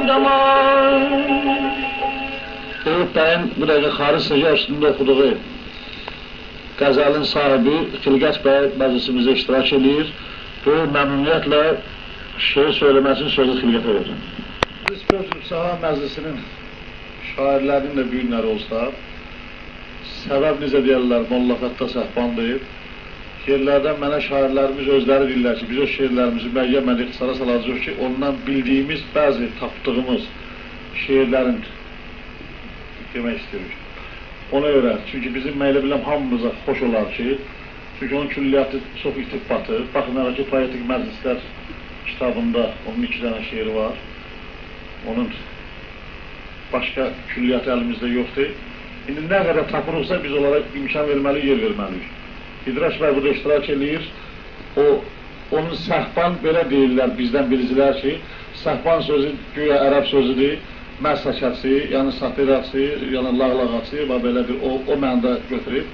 yaman. Eyüp bəyin bu dəqiqə Xarız Secə üstündə oxuduğu qəzəlin sahibi Xilqət bəy məclisimizdə iştirak edir. Böyük məmnuniyyətlə şeir söyləməsinin sözü Xilqətə verir. Biz Pörtürk-Saha məclisinin şairlərinin də büyünləri olsa, səbəb necə deyərlər, Molla Fətdə Səhbandır. Şeirlərdən mənə şairlərimiz özləri deyirlər ki, biz o şeirlərimizi müəyyən ixtisara salacaq ki, ondan bildiyimiz bəzi tapdığımız şeirlərin demək istəyirik. Ona görə, çünki bizim məylə biləm hamımıza xoş olar ki, çünki onun külliyyatı çox itibbatı. Baxın, ki, Poetik Məclislər kitabında onun 2 dənə şeiri var. Onun başqa külliyyatı əlimizdə yoxdur. İndi nə qədər tapırıqsa biz onlara imkan verməliyik, yer verməliyik. İdraç bəy burada iştirak edir. Onun səhban belə deyirlər bizdən bilizilər ki, səhban sözü güya ərəb sözüdür, məsəkəsi, yəni satirası, yəni lağlağası və belə bir o məndə götürüb.